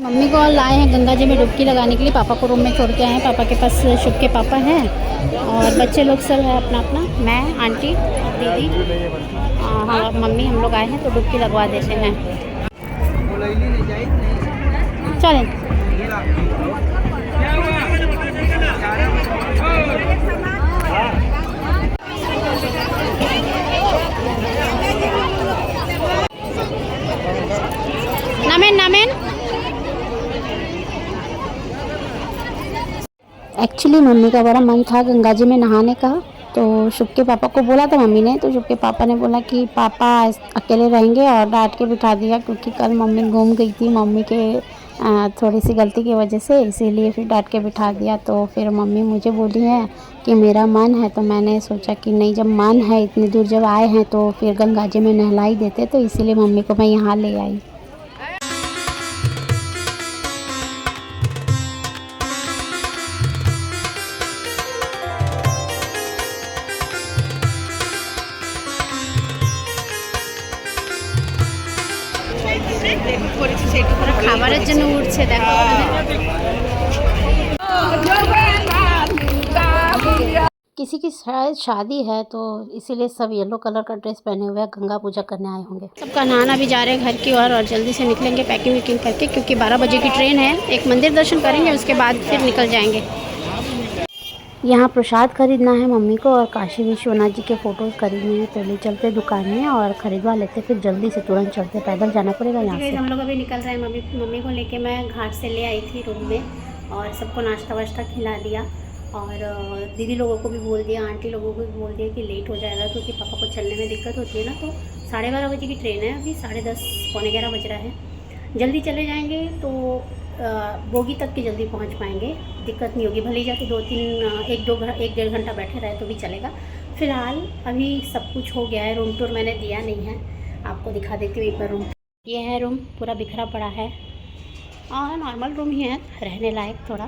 Mummy को लाए हैं गंगा जी में डुबकी लगाने के लिए। पापा को रूम में छोड़ के आए हैं। पापा के पास शुभ के पापा हैं और बच्चे लोग सब है अपना अपना। मैं, आंटी, दीदी, हाँ मम्मी, हम लोग आए हैं तो डुबकी लगवा देते हैं। चलें। नमेन नमेन एक्चुअली मम्मी का बड़ा मन था गंगा जी में नहाने का, तो शुभ के पापा को बोला था मम्मी ने। तो शुभ के पापा ने बोला कि पापा अकेले रहेंगे और डांट के बिठा दिया, क्योंकि कल मम्मी घूम गई थी मम्मी के थोड़ी सी गलती की वजह से, इसीलिए फिर डांट के बिठा दिया। तो फिर मम्मी मुझे बोली है कि मेरा मन है, तो मैंने सोचा कि नहीं, जब मन है इतनी दूर जब आए हैं तो फिर गंगा जी में नहला ही देते, तो इसीलिए मम्मी को मैं यहाँ ले आई। খাবারের জন্য উঠছে দেখো। किसी की शायद शादी है तो इसीलिए सब येलो कलर का ड्रेस पहने हुए हैं, गंगा पूजा करने आए होंगे। सबका नहाना भी जा रहे हैं घर की ओर और जल्दी से निकलेंगे पैकिंग वैकिंग करके, क्योंकि 12 बजे की ट्रेन है। एक मंदिर दर्शन करेंगे, उसके बाद फिर निकल जाएंगे। यहाँ प्रसाद खरीदना है मम्मी को और काशी विश्वनाथ जी के फ़ोटोज़ खरीदने हैं। पहले चलते दुकान में और ख़रीदवा लेते, फिर जल्दी से तुरंत चलते, पैदल जाना पड़ेगा यहाँ से। हम लोग अभी निकल रहे हैं। मम्मी को लेके मैं घाट से ले आई थी रूम में और सबको नाश्ता वाश्ता खिला दिया और दीदी लोगों को भी बोल दिया, आंटी लोगों को भी बोल दिया कि लेट हो जाएगा, क्योंकि पापा को चलने में दिक्कत होती है ना। तो 12:30 बजे की ट्रेन है, अभी 10:30 पौने 11 बज रहा है। जल्दी चले जाएंगे तो बोगी तक के जल्दी पहुंच पाएंगे, दिक्कत नहीं होगी। भले ही जाके 1-1.5 घंटा बैठे रहे तो भी चलेगा। फ़िलहाल अभी सब कुछ हो गया है। रूम टूर मैंने दिया नहीं है, आपको दिखा देती हूँ एक बार रूम। ये है रूम, पूरा बिखरा पड़ा है और नॉर्मल रूम ही है, रहने लायक थोड़ा,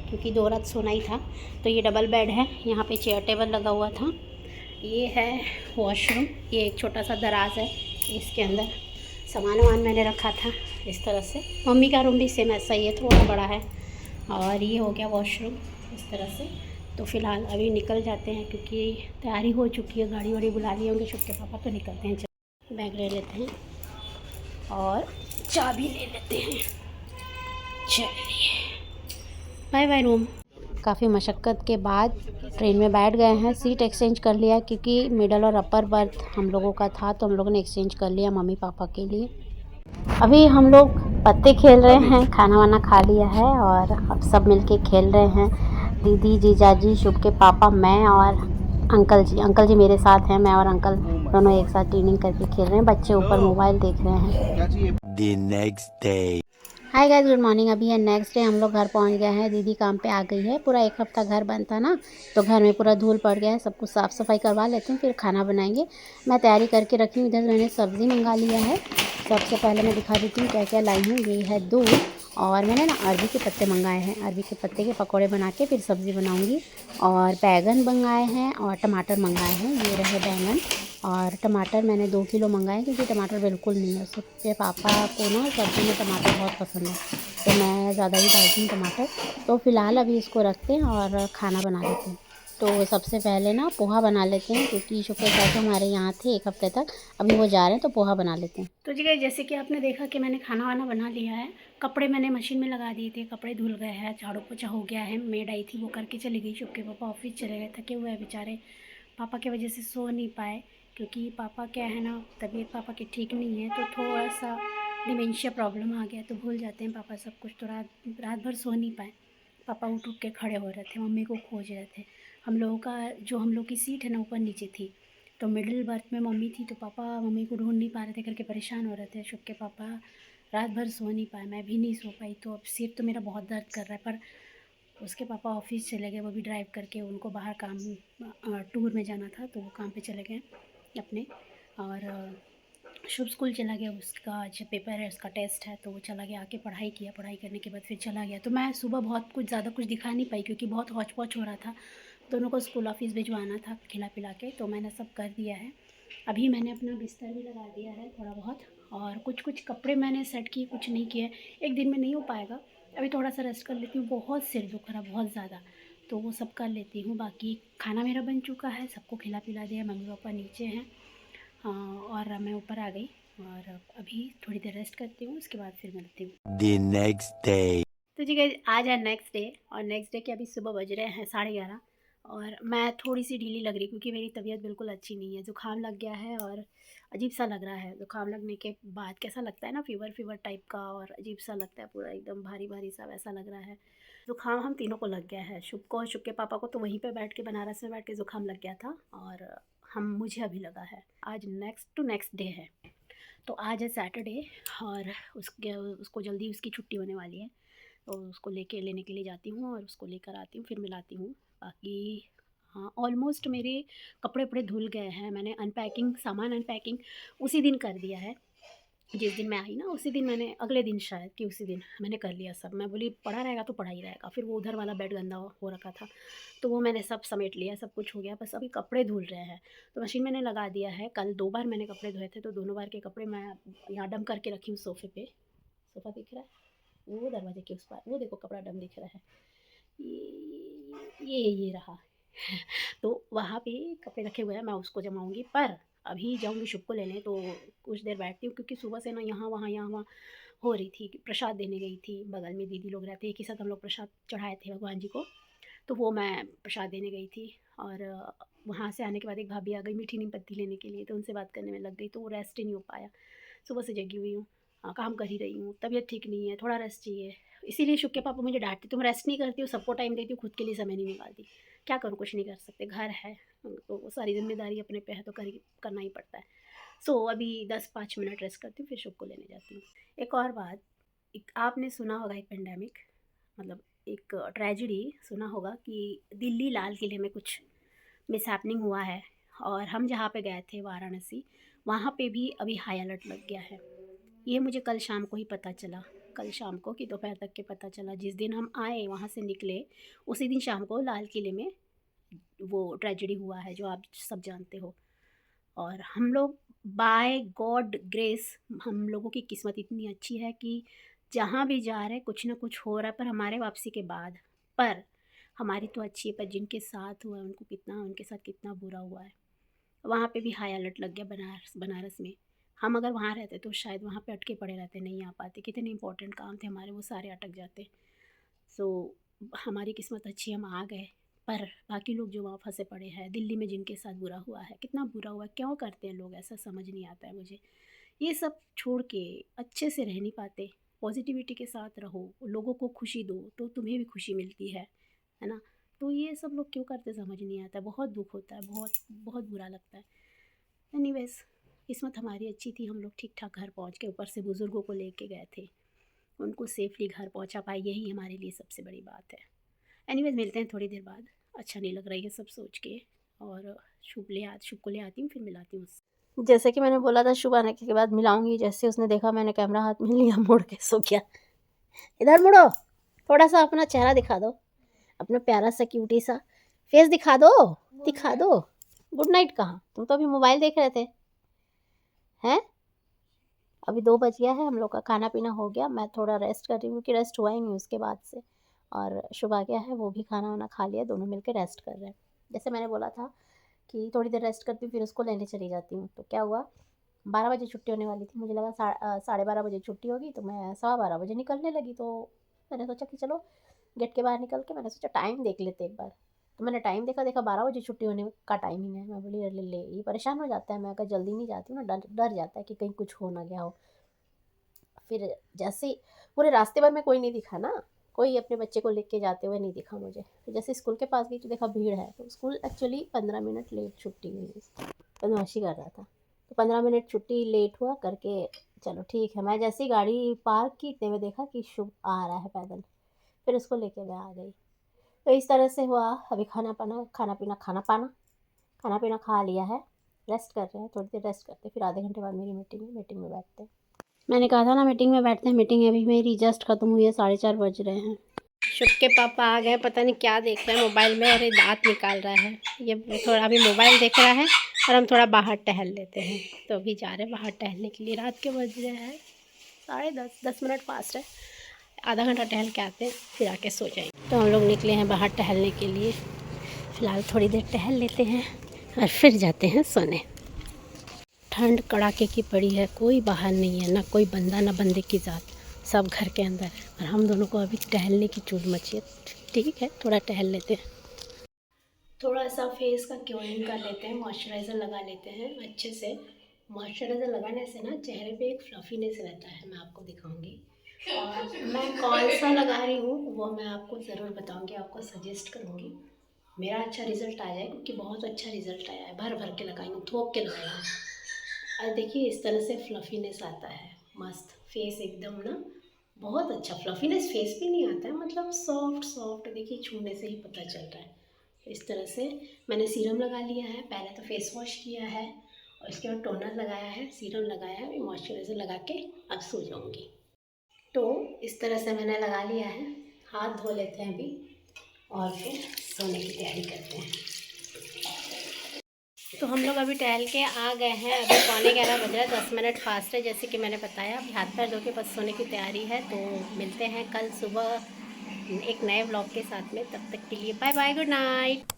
क्योंकि 2 रात सोना ही था। तो ये डबल बेड है, यहाँ पे चेयर टेबल लगा हुआ था। ये है वॉशरूम, ये एक छोटा सा दराज है, इसके अंदर सामान वामान मैंने रखा था इस तरह से। मम्मी का रूम भी सेम ऐसा ही है, थोड़ा बड़ा है। और ये हो गया वॉशरूम इस तरह से। तो फ़िलहाल अभी निकल जाते हैं, क्योंकि तैयारी हो चुकी है, गाड़ी वाड़ी बुला लिए होंगे शुभ के पापा, तो निकलते हैं। बैग ले लेते हैं और चाबी ले लेते हैं। चलिए बाय बाय रूम। काफ़ी मशक्क़त के बाद ट्रेन में बैठ गए हैं। सीट एक्सचेंज कर लिया, क्योंकि मिडल और अपर बर्थ हम लोगों का था, तो हम लोगों ने एक्सचेंज कर लिया मम्मी पापा के लिए। अभी हम लोग पत्ते खेल रहे हैं, खाना वाना खा लिया है और अब सब मिलके खेल रहे हैं। दीदी, जीजाजी, शुभ के पापा, मैं और अंकल जी। अंकल जी मेरे साथ हैं, मैं और अंकल दोनों एक साथ ट्यूनिंग करके खेल रहे हैं। बच्चे ऊपर मोबाइल देख रहे हैं। The next day. Hi guys, good morning. अभी है नेक्स्ट डे, हम लोग घर पहुंच गए हैं। दीदी काम पे आ गई है। पूरा 1 हफ्ता घर बंद था ना, तो घर में पूरा धूल पड़ गया है। सब कुछ साफ़ सफाई करवा लेते हैं, फिर खाना बनाएंगे। मैं तैयारी करके रखी हूँ। इधर मैंने सब्ज़ी मंगा लिया है। सबसे पहले मैं दिखा देती हूँ क्या क्या लाई हूँ। ये है दूध और मैंने ना अरबी के पत्ते मंगाए हैं। अरबी के पत्ते के पकौड़े बना के फिर सब्ज़ी बनाऊँगी। और बैंगन मंगाए हैं और टमाटर मंगाए हैं। ये रहे बैंगन और टमाटर मैंने 2 किलो मंगाए, क्योंकि टमाटर बिल्कुल नहीं है। उसके पापा को ना सब्ज़ी में टमाटर बहुत पसंद है, तो मैं ज़्यादा ही डालती हूँ टमाटर। तो फ़िलहाल अभी इसको रखते हैं और खाना बना लेते हैं। तो सबसे पहले ना पोहा बना लेते हैं, क्योंकि शुक्र चाचा हमारे यहाँ थे 1 हफ्ते तक, अभी वो जा रहे हैं तो पोहा बना लेते हैं। तो जी गाइस, जैसे कि आपने देखा कि मैंने खाना वाना बना लिया है। कपड़े मैंने मशीन में लगा दिए थे, कपड़े धुल गए हैं, झाड़ू पोछा हो गया है। मेड आई थी, वो करके चली गई। शुभ के पापा ऑफिस चले गए, थके हुए हैं बेचारे। पापा की वजह से सो नहीं पाए, क्योंकि पापा क्या है ना, तबीयत पापा की ठीक नहीं है, तो थोड़ा सा डिमेंशिया प्रॉब्लम आ गया, तो भूल जाते हैं पापा सब कुछ। तो रात भर सो नहीं पाए। पापा उठ के खड़े हो रहे थे, मम्मी को खोज रहे थे। हम लोगों का जो हम लोग की सीट है ना, ऊपर नीचे थी, तो मिडिल बर्थ में मम्मी थी, तो पापा मम्मी को ढूंढ नहीं पा रहे थे करके परेशान हो रहे थे। शुभ के पापा रात भर सो नहीं पाए, मैं भी नहीं सो पाई। तो अब सिर तो मेरा बहुत दर्द कर रहा है, पर उसके पापा ऑफिस चले गए, वो भी ड्राइव करके। उनको बाहर काम टूर में जाना था, तो वो काम पे चले गए अपने। और शुभ स्कूल चला गया, उसका आज पेपर है, उसका टेस्ट है, तो वो चला गया, आके पढ़ाई किया। पढ़ाई करने के बाद फिर चला गया। तो मैं सुबह बहुत कुछ ज़्यादा कुछ दिखा नहीं पाई, क्योंकि बहुत हौच पौच हो रहा था। दोनों को स्कूल ऑफिस भिजवाना था खिला पिला के, तो मैंने सब कर दिया है। अभी मैंने अपना बिस्तर भी लगा दिया है थोड़ा बहुत, और कुछ कुछ कपड़े मैंने सेट किए, कुछ नहीं किए। एक दिन में नहीं हो पाएगा, अभी थोड़ा सा रेस्ट कर लेती हूँ। बहुत सिर दुख रहा बहुत ज़्यादा, तो वो सब कर लेती हूँ। बाकी खाना मेरा बन चुका है, सबको खिला पिला दिया। मम्मी पापा नीचे हैं और मैं ऊपर आ गई और अभी थोड़ी देर रेस्ट करती हूँ, उसके बाद फिर मिलती हूँ। The next day. तो जी गाइस, आज है नेक्स्ट डे और नेक्स्ट डे के अभी सुबह बज रहे हैं 11:30 और मैं थोड़ी सी ढीली लग रही क्योंकि मेरी तबीयत बिल्कुल अच्छी नहीं है। ज़ुकाम लग गया है और अजीब सा लग रहा है। ज़ुकाम लगने के बाद कैसा लगता है ना, फीवर फीवर टाइप का, और अजीब सा लगता है, पूरा एकदम भारी भारी सा वैसा लग रहा है। ज़ुकाम हम तीनों को लग गया है, शुभ को और शुभ के पापा को तो वहीं पर बैठ के बनारस में बैठ के ज़ुकाम लग गया था, और मुझे अभी लगा है। आज नेक्स्ट टू नेक्स्ट डे है, तो आज है सैटरडे और उसको जल्दी उसकी छुट्टी होने वाली है, तो उसको लेने के लिए जाती हूँ और उसको लेकर आती हूँ, फिर मिलाती हूँ। बाकी हाँ, ऑलमोस्ट मेरे कपड़े वपड़े धुल गए हैं। मैंने सामान अनपैकिंग उसी दिन कर दिया है, जिस दिन मैं आई ना उसी दिन मैंने, अगले दिन शायद कि उसी दिन मैंने कर लिया सब। मैं बोली पड़ा रहेगा तो पड़ा ही रहेगा। फिर वो उधर वाला बेड गंदा हो रखा था, तो वो मैंने सब समेट लिया, सब कुछ हो गया। बस अभी कपड़े धुल रहे हैं, तो मशीन मैंने लगा दिया है। कल 2 बार मैंने कपड़े धोए थे, तो दोनों बार के कपड़े मैं यहाँ डम करके रखी हूँ सोफ़े पे। सोफ़ा दिख रहा है वो दरवाजे के उस पार, वो देखो कपड़ा डम दिख रहा है, ये रहा। तो वहाँ पे कपड़े रखे हुए हैं, मैं उसको जमाऊँगी। पर अभी जाऊँगी शुभ को लेने, तो कुछ देर बैठती हूँ क्योंकि सुबह से ना यहाँ वहाँ हो रही थी। प्रसाद देने गई थी, बगल में दीदी लोग रहते हैं, एक ही साथ हम लोग प्रसाद चढ़ाए थे भगवान जी को, तो वो मैं प्रसाद देने गई थी। और वहाँ से आने के बाद एक भाभी आ गई मीठी नीम पत्ती लेने के लिए, तो उनसे बात करने में लग गई, तो वो रेस्ट ही नहीं हो पाया। सुबह से जगी हुई हूँ, काम कर ही रही हूँ, तबीयत ठीक नहीं है, थोड़ा रेस्ट चाहिए। इसीलिए शुभ के पापा मुझे डांटते, तुम रेस्ट नहीं करती हो, सबको टाइम देती हो, खुद के लिए समय नहीं निकालती। क्या करूँ, कुछ नहीं कर सकते, घर है तो वो सारी जिम्मेदारी अपने पे है, तो करना ही पड़ता है। सो अभी 10-5 मिनट रेस्ट करती हूँ, फिर शुभ को लेने जाती हूँ। एक और बात, आपने सुना होगा एक पेंडेमिक, मतलब एक ट्रेजिडी सुना होगा कि दिल्ली लाल किले में कुछ मिसहैपनिंग हुआ है, और हम जहाँ पे गए थे वाराणसी, वहाँ पे भी अभी हाई अलर्ट लग गया है। ये मुझे कल शाम को ही पता चला, कल शाम को कि दोपहर तक के पता चला। जिस दिन हम आए वहाँ से निकले, उसी दिन शाम को लाल किले में वो ट्रेजेडी हुआ है जो आप सब जानते हो। और हम लोग बाय गॉड ग्रेस, हम लोगों की किस्मत इतनी अच्छी है कि जहाँ भी जा रहे कुछ ना कुछ हो रहा है, पर हमारे वापसी के बाद। पर हमारी तो अच्छी है, पर जिनके साथ हुआ है उनके साथ कितना बुरा हुआ है। वहाँ पे भी हाई अलर्ट लग गया बनारस में। हम अगर वहाँ रहते तो शायद वहाँ पे अटके पड़े रहते, नहीं आ पाते। कितने इंपॉर्टेंट काम थे हमारे, वो सारे अटक जाते। सो हमारी किस्मत अच्छी, हम आ गए। पर बाकी लोग जो वहाँ फंसे पड़े हैं, दिल्ली में जिनके साथ बुरा हुआ है, कितना बुरा हुआ, क्यों करते हैं लोग ऐसा, समझ नहीं आता है मुझे। ये सब छोड़ के अच्छे से रह नहीं पाते। पॉजिटिविटी के साथ रहो, लोगों को खुशी दो, तो तुम्हें भी खुशी मिलती है ना। तो ये सब लोग क्यों करते समझ नहीं आता, बहुत दुख होता है, बहुत बहुत बुरा लगता है। एनीवेज, किस्मत हमारी अच्छी थी, हम लोग ठीक ठाक घर पहुंच के, ऊपर से बुज़ुर्गों को लेके गए थे, उनको सेफली घर पहुंचा पाए, यही हमारे लिए सबसे बड़ी बात है। एनीवेज, मिलते हैं थोड़ी देर बाद। अच्छा नहीं लग रहा है ये सब सोच के, और शुभ को ले आती हूँ, फिर मिलाती हूँ उससे। जैसे कि मैंने बोला था शुभ आने के बाद मिलाऊंगी, जैसे उसने देखा मैंने कैमरा हाथ में लिया, मुड़ के सो गया। इधर मुड़ो, थोड़ा सा अपना चेहरा दिखा दो, अपना प्यारा सा क्यूटी सा फेस दिखा दो, दिखा दो। गुड नाइट कहाँ, तुम तो अभी मोबाइल देख रहे थे हैं। अभी 2 बज गया है, हम लोग का खाना पीना हो गया। मैं थोड़ा रेस्ट कर रही हूँ क्योंकि रेस्ट हुआ ही नहीं उसके बाद से। और शुभ आ गया है, वो भी खाना वाना खा लिया, दोनों मिलकर रेस्ट कर रहे हैं। जैसे मैंने बोला था कि थोड़ी देर रेस्ट करती हूँ, फिर उसको लेने चली जाती हूँ। तो क्या हुआ, 12 बजे छुट्टी होने वाली थी, मुझे लगा 12:30 बजे छुट्टी होगी, तो मैं 12:15 बजे निकलने लगी। तो मैंने सोचा कि चलो गेट के बाहर निकल के, मैंने सोचा टाइम देख लेते एक बार। तो मैंने टाइम देखा 12 बजे छुट्टी होने का टाइमिंग है। मैं बोली अरे ले, ये परेशान हो जाता है, मैं अगर जल्दी नहीं जाती हूँ ना, डर जाता है कि कहीं कुछ हो ना गया हो। फिर जैसे पूरे रास्ते भर में कोई नहीं दिखा ना, कोई अपने बच्चे को लेके जाते हुए नहीं दिखा मुझे। तो जैसे स्कूल के पास गई तो देखा भीड़ है, तो स्कूल एक्चुअली 15 मिनट लेट छुट्टी हुई, बदमाशी कर रहा था। तो 15 मिनट छुट्टी लेट हुआ करके, चलो ठीक है। मैं जैसे ही गाड़ी पार्क की, इतने में देखा कि शुभ आ रहा है पैदल, फिर उसको लेके मैं आ गई। तो इस तरह से हुआ। अभी खाना पीना खा लिया है, रेस्ट कर रहे हैं, थोड़ी देर रेस्ट करते, फिर आधे घंटे बाद मेरी मीटिंग में बैठते हैं। मैंने कहा था ना मीटिंग में बैठते हैं, मीटिंग अभी मेरी जस्ट ख़त्म हुई है, 4:30 बज रहे हैं। शुभ के पापा आ गए, पता नहीं क्या देख रहे हैं मोबाइल में, अरे दांत निकाल रहा है ये, थोड़ा अभी मोबाइल देख रहा है और हम थोड़ा बाहर टहल लेते हैं। तो अभी जा रहे हैं बाहर टहलने के लिए। रात के बज रहे हैं 10:30, 10 मिनट फास्ट है। आधा घंटा टहल के आते हैं, फिर आके सो जाएंगे। तो हम लोग निकले हैं बाहर टहलने के लिए। फ़िलहाल थोड़ी देर टहल लेते हैं और फिर जाते हैं सोने। ठंड कड़ाके की पड़ी है, कोई बाहर नहीं है, ना कोई बंदा ना बंदे की ज़ात, सब घर के अंदर है। और हम दोनों को अभी टहलने की चूल मची है। ठीक है, थोड़ा टहल लेते हैं। थोड़ा सा फेस का क्योरिंग कर लेते हैं, मॉइस्चराइज़र लगा लेते हैं अच्छे से। मॉइस्चराइज़र लगाने से ना चेहरे पे एक फ्लफीनेस रहता है, मैं आपको दिखाऊंगी। और मैं कौन सा लगा रही हूँ वो मैं आपको ज़रूर बताऊंगी, आपको सजेस्ट करूँगी। मेरा अच्छा रिज़ल्ट आया है, क्योंकि बहुत अच्छा रिज़ल्ट आया है। भर भर के लगाएंगे, थोक के लगाएंगे। और देखिए इस तरह से फ्लफीनेस आता है, मस्त फेस एकदम ना, बहुत अच्छा फ्लफीनेस। फेस भी नहीं आता है, मतलब सॉफ्ट सॉफ्ट, देखिए छूने से ही पता चल रहा है। इस तरह से मैंने सीरम लगा लिया है, पहले तो फेस वॉश किया है और इसके बाद टोनर लगाया है, सीरम लगाया है, मॉइस्चराइज़र लगा के अब सो जाऊँगी। तो इस तरह से मैंने लगा लिया है। हाथ धो लेते हैं अभी और फिर सोने की तैयारी करते हैं। तो हम लोग अभी टहल के आ गए हैं। अभी 11:15 बज रहा है, 10 मिनट फास्ट है जैसे कि मैंने बताया। अभी हाथ पैर धो के बस सोने की तैयारी है। तो मिलते हैं कल सुबह एक नए व्लॉग के साथ में। तब तक के लिए बाय बाय, गुड नाइट।